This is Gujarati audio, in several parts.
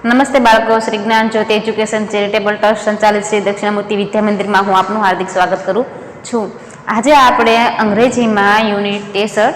નમસ્તે બાળકો, શ્રી જ્ઞાન જ્યોતિ એજ્યુકેશન ચેરિટેબલ ટ્રસ્ટ સંચાલિત શ્રી દક્ષિણામૂર્તિ વિદ્યા મંદિરમાં હું આપનું હાર્દિક સ્વાગત કરું છું. આજે આપણે અંગ્રેજીમાં યુનિટ 63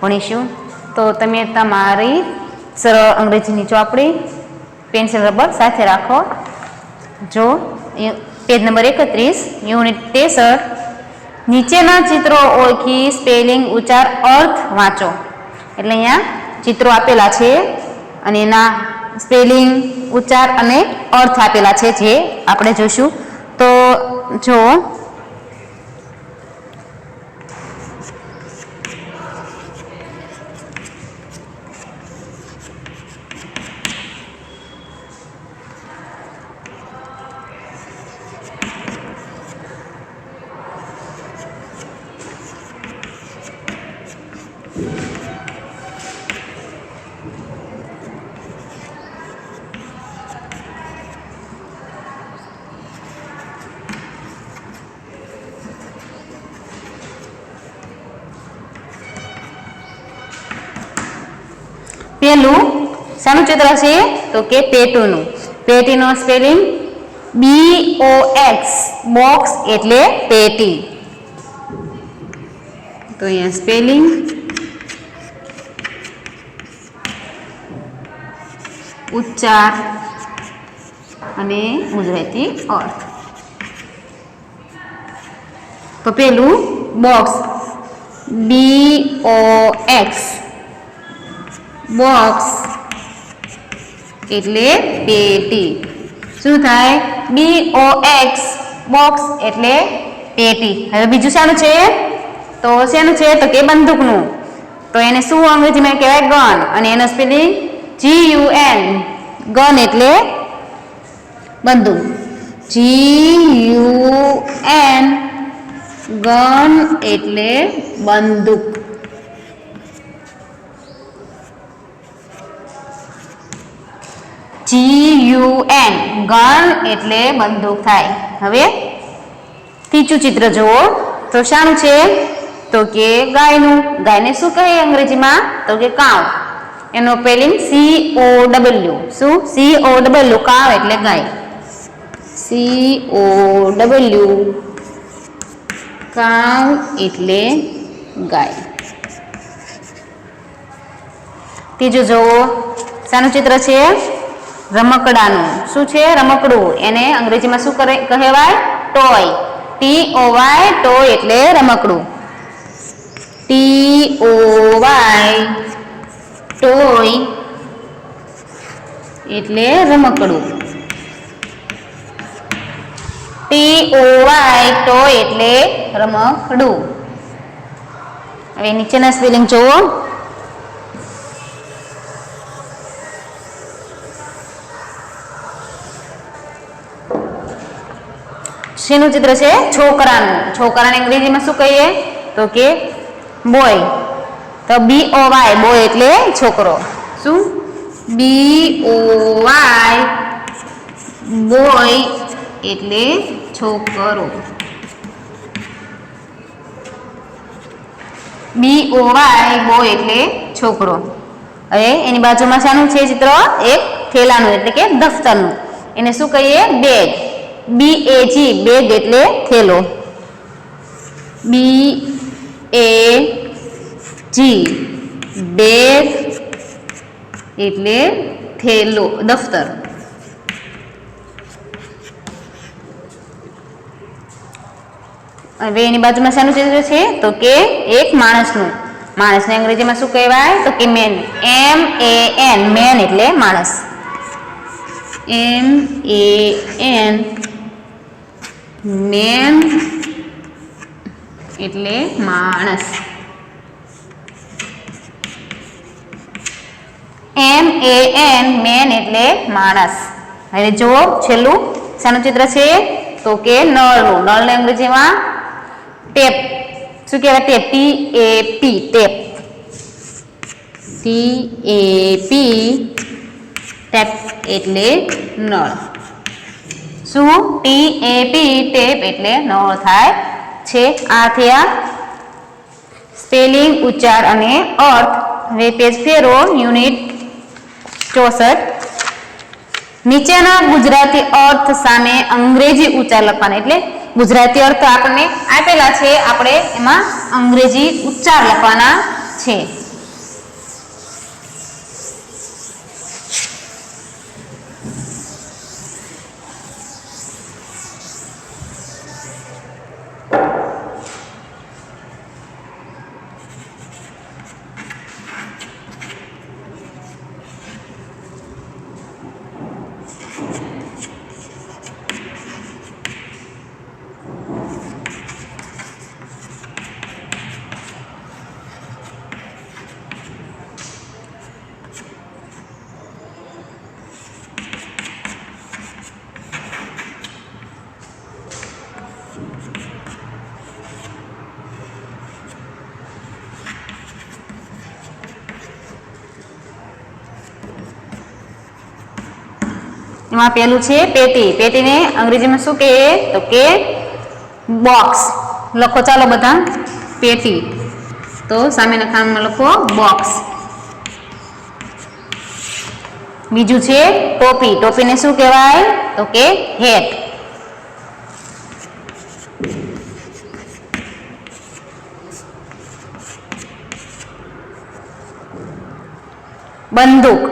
ભણીશું. તો તમે તમારી સરળ અંગ્રેજીની ચોપડી, પેન્સિલ, રબર સાથે રાખો. જો પેજ નંબર 31, યુનિટ 63, નીચેના ચિત્રો ઓળખી સ્પેલિંગ, ઉચ્ચાર, અર્થ વાંચો. એટલે અહીંયા ચિત્રો આપેલા છે અને એના સ્પેલિંગ, ઉચ્ચાર અને અર્થ આપેલા છે, જે આપણે જોઈશું. તો જો પેલું શાનું ચિત્ર છે? તો કે પેટુનું. પેટીનો સ્પેલિંગ BOX, બોક્સ એટલે પેટી. તો અહીંયા સ્પેલિંગ, ઉચ્ચાર અને ગુજરાતી અર્થ. તો પેલું બોક્સ, BOX, બોક્સ એટલે પેટી. શું થાય? BOX, બોક્સ એટલે પેટી. હવે બીજું શાનું છે? તો શેનું છે? તો કે બંદૂકનું. તો એને શું અંગ્રેજીમાં કહેવાય? ગન. અને એનો સ્પેલિંગ GUN, ગન એટલે બંદૂક. GUN, ગન એટલે બંદૂક. GUN, ગન એટલે બંદૂક થાય. હવે ત્રીજું ચિત્ર જુઓ. તો શાનું છે? તો કે ગાયનું. ગાયને શું કહે અંગ્રેજીમાં? તો કે કાઉ. એનો સ્પેલિંગ COW. શું? COW, કાઉ એટલે ગાય. COW, કાઉ એટલે ગાય. ત્રીજું જુઓ. શાનું ચિત્ર છે? રમકડાનું. શું છે? રમકડું. એને અંગ્રેજીમાં શું કહેવાય? ટોય. TOY, ટોય એટલે રમકડું. TOY, ટોય એટલે રમકડું. TOY, ટોય એટલે રમકડું. હવે નીચેના સ્પેલિંગ જુઓ. શેનું ચિત્ર છે? છોકરાનું. છોકરાને અંગ્રેજીમાં શું કહીએ? તો કે બોય. તો BOY, બોય એટલે છોકરો. શું? BOY, બોય એટલે છોકરો. BOY, બોય એટલે છોકરો. હવે એની બાજુમાં શાનું છે ચિત્ર? એક થેલાનું એટલે કે દફતરનું. એને શું કહીએ? બેગ. BAG, બેગ એટલે થેલો. BAG, બેગ એટલે થેલો, દફતર. હવે એની બાજુમાં શાનું ચિત્ર છે? તો કે એક માણસનું. માણસને અંગ્રેજીમાં શું કહેવાય? તો કે મેન. MAN, મેન એટલે માણસ. MAN, મેન એટલે માણસ. MAN, મેન એટલે માણસ. હવે જુઓ છેલ્લું શાનું ચિત્ર છે? તો કે નળનું. નળને અંગ્રેજીમાં ટેપ. શું કહેવાય? ટેપ. TAP, tap. ટેપ એટલે નળ. શું? TAP, ટેપ એટલે નળ થાય છે. આ થયા સ્પેલિંગ, ઉચ્ચાર અને અર્થ. હવે પેજ ફેરો. યુનિટ 64 નીચેના ગુજરાતી અર્થ સામે અંગ્રેજી ઉચ્ચાર લખવાના, એટલે ગુજરાતી અર્થ આપણને આપેલા છે, આપણે એમાં અંગ્રેજી ઉચ્ચાર લખવાના છે. એમાં પેલું છે પેટી. પેટીને અંગ્રેજીમાં શું કહે તો કે બોક્સ. લખો ચાલો બધા પેટી, તો સામેના ખાનામાં લખો બોક્સ. બીજું છે ટોપી. ટોપીને શું કહેવાય તો કે હેટ. બંદૂક.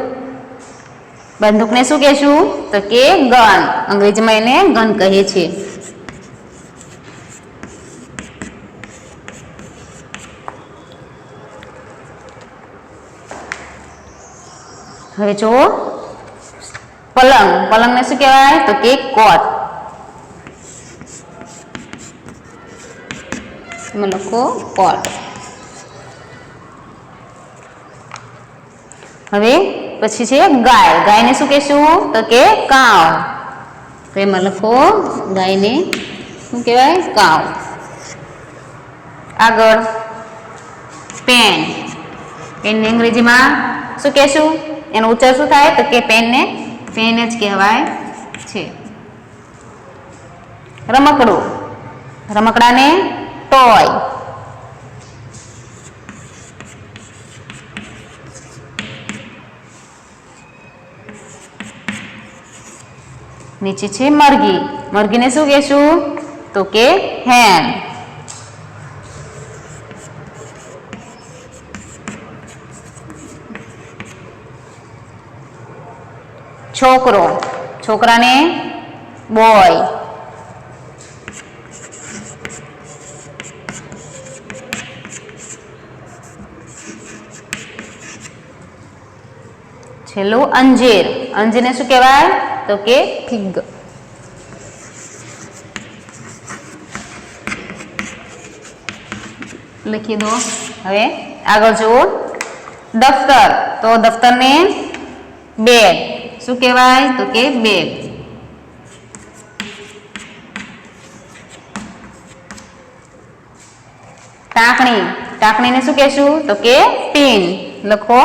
બંદૂકને શું કહેશું તો કે ગન. અંગ્રેજીમાં એને ગન કહે છે. હવે જો પલંગ. પલંગને શું કહેવાય તો કે કોટ. એમાં લખો કોટ. હવે પછી છે ગાય. ગાયને શું કહેશું તો કે કાવ. તો એમાં લખો ગાયને શું કહેવાય કાવ. આગળ પેન. પેનને અંગ્રેજીમાં શું કહેશું, એનો ઉચ્ચાર શું થાય તો કે પેનને પેન જ કહેવાય છે. રમકડું. રમકડાને ટોય. નીચે છે મરઘી. મરઘીને શું કહેશું તો કે હેન. છોકરો. છોકરાને બોય. છેલ્લું અંજીર. અંજીરને શું કહેવાય તો કે ફિગ. લખી દો. હવે આગળ જુઓ દફતર. તો દફતરને બેગ. શું કહેવાય તો કે બેગ. ટાંકણી. ટાંકણીને શું કહેશું તો કે પિન. લખો.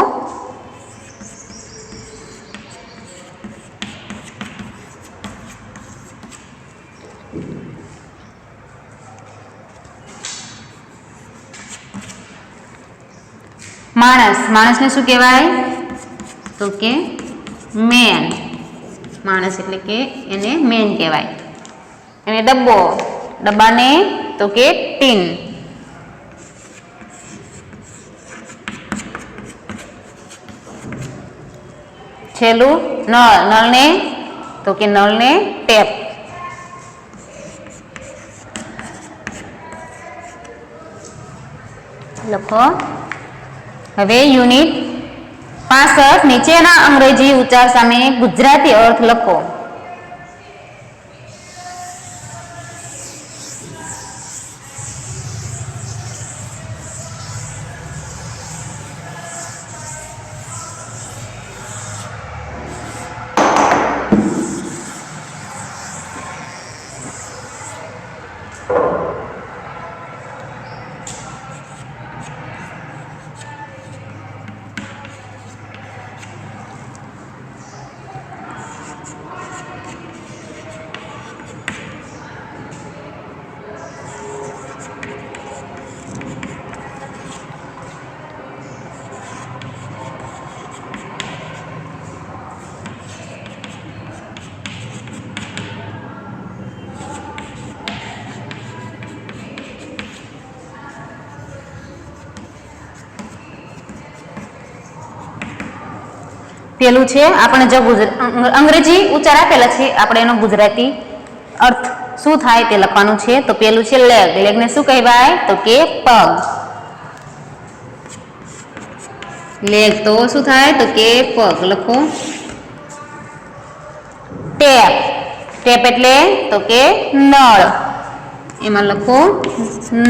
માણસ. માણસને શું કહેવાય તો કે મેન. માણસ એટલે કે એને મેન કહેવાય. એને ડબ્બો. ડબ્બાને તો કે ટીન. છેલ્લું નળ. નળને તો કે નળને ટેપ. લખો. હવે યુનિટ 65 નીચેના અંગ્રેજી ઉચ્ચાર સામે ગુજરાતી અર્થ લખો. પેલું છે આપણે જો અંગ્રેજી ઉચ્ચાર આપેલા છે, આપણે એનો ગુજરાતી અર્થ શું થાય તે લખવાનું છે. તો પેલું છે લેગ. લેગને શું કહેવાય? તો કે પગ. લેગ તો શું થાય? તો કે પગ. લખો. ટેપ. ટેપ એટલે તો કે નળ. એમાં લખો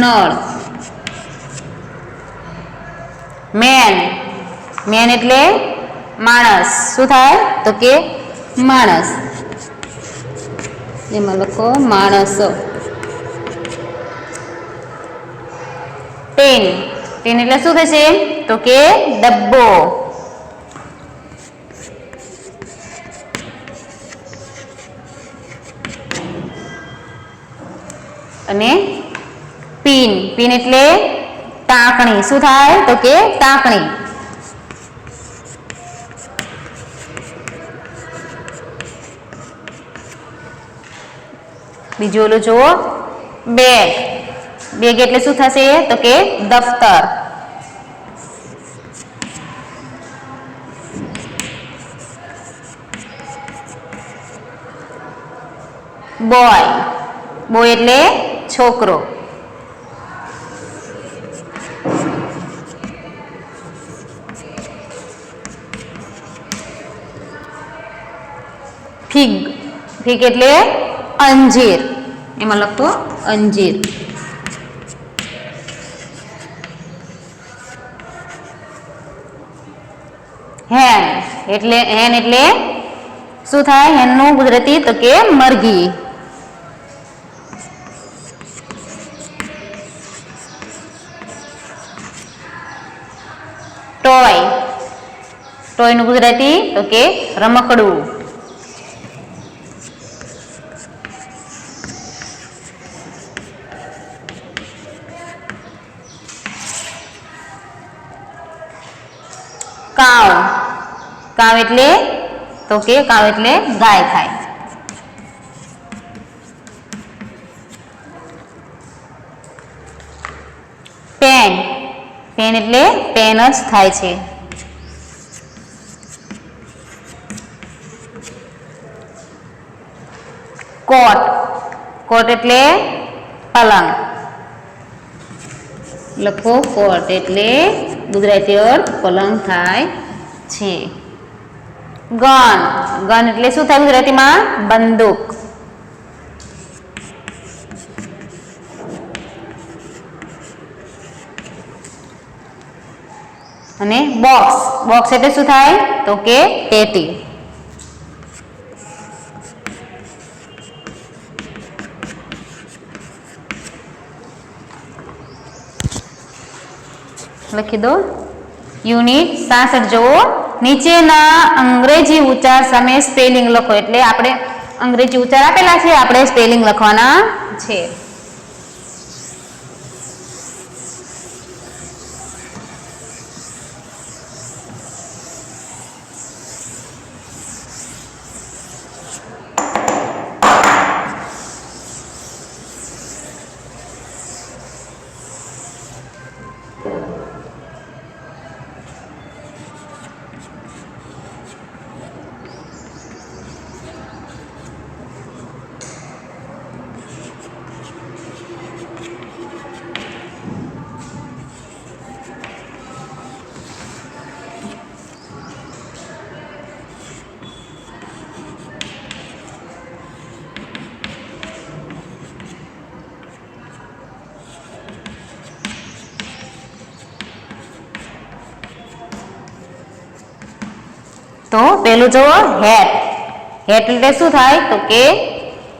નળ. મેન. મેન એટલે માણસ. શું થાય? તો કે માણસ. એમાં લખો માણસ. ટીન. ટીન એટલે શું થશે? તો કે ડબ્બો. અને પીન. પીન એટલે ટાંકણી. શું થાય? તો કે ટાંકણી. બીજું ઓલું જુઓ, બેગ. બેગ એટલે શું થશે? તો કે દફતર. બોય. બોય એટલે છોકરો. ફિગ. ફિગ એટલે અંજીર. એમાં લખો અંજીર. હેન. હેન એટલે શું થાય? હેનનું ગુજરાતી તો કે મરઘી. ટોય. ટોયનું ગુજરાતી તો કે રમકડું. કાવ. કાવ એટલે તો કે કાવ એટલે ગાય થાય. પેન. પેન એટલે પેન જ થાય છે. કોટ. કોટ એટલે પલંગ. લખો કોટ એટલે ગુજરાતી અર્થ પલંગ થાય છે. ગન. ગન એટલે શું થાય ગુજરાતીમાં? બંદૂક. અને બોક્સ. બોક્સ એટલે શું થાય? તો કે પેટી. લખી દો. યુનિટ 66 જુઓ. નીચેના અંગ્રેજી ઉચ્ચાર સામે સ્પેલિંગ લખો. એટલે આપણે અંગ્રેજી ઉચ્ચાર આપેલા છે, આપણે સ્પેલિંગ લખવાના છે. તો પેલું જુઓ, હેટ. હેટ એટલે શું થાય? તો કે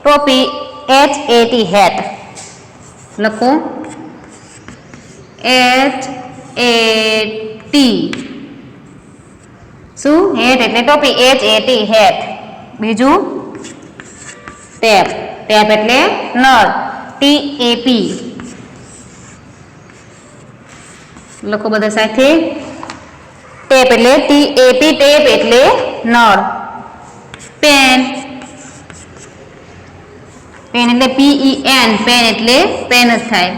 ટોપી. HAT hat. લખો HAT. શું? હેટ એટલે ટોપી. HAT hat. બીજું ટેપ. ટેપ એટલે નળ. TAP. લખો બધા સાથે. ટેપ એટલે TAP. ટેપ એટલે નળ. પેન. પેન એટલે PEN. પેન એટલે પેન જ થાય.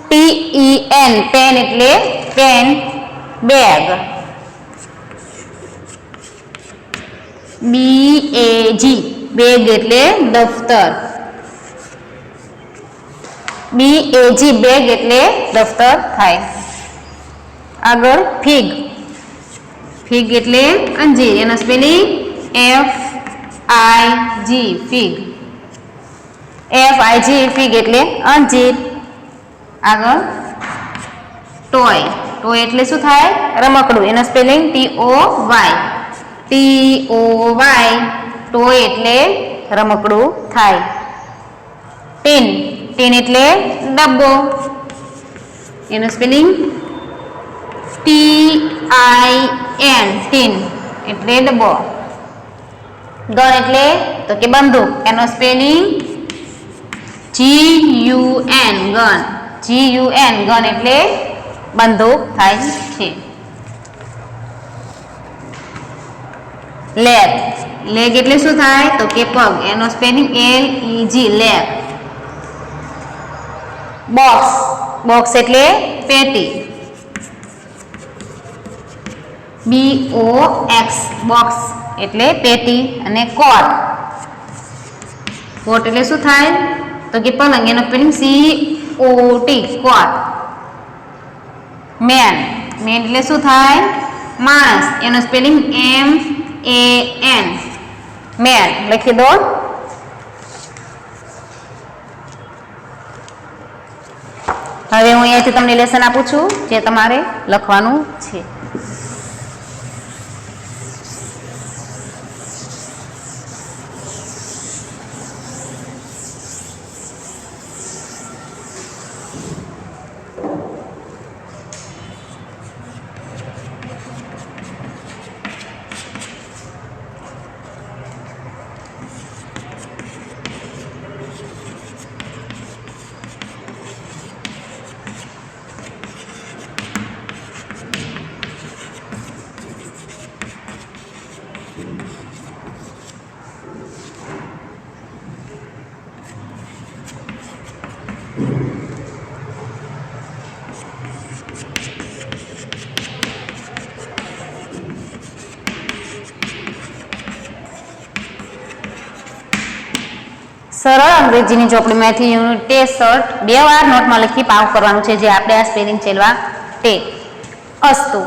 PEN. પેન એટલે પેન. બેગ. BAG બેગ એટલે દફતર. BAG બેગ એટલે દફતર થાય. આગળ ફિગ. ફિગ એટલે અંજીર, એનો spelling FIG fig. FIG fig એટલે અંજીર. આગળ ટોય. ટોય એટલે શું થાય? રમકડું, એનો સ્પેલિંગ TOY. ટોય એટલે રમકડું થાય. ટીન. ટીન એટલે ડબ્બો, એનો સ્પેલિંગ TIN ટીન એટલે ડબ્બો. ગન એટલે તો કે બંદૂક, એનો સ્પેલિંગ GUN ગન. ગન એટલે બંદૂક થાય છે. લેગ. લેગ એટલે શું થાય? તો કે પગ, એનો spelling LEG leg. Box. Box એટલે પેટી, BOX બોક્સ એટલે પેટી. અને કોટ. કોટ એટલે શું થાય? તો કે પલંગ, એનો સ્પેલિંગ COT કોટ. મેન. મેન એટલે શું થાય? માણસ, એનો સ્પેલિંગ MAN મેન. લખી દો. હવે હું અહીંયાથી તમને લેસન આપું છું, જે તમારે લખવાનું છે. સરળ અંગ્રેજીની ચોપડીમાંથી યુનિટ ટેસ્ટ 2 વાર નોટમાં લખી પાવ કરવાનું છે, જે આપણે આ સ્પેલિંગ ચેલવા તે. અસ્તુ.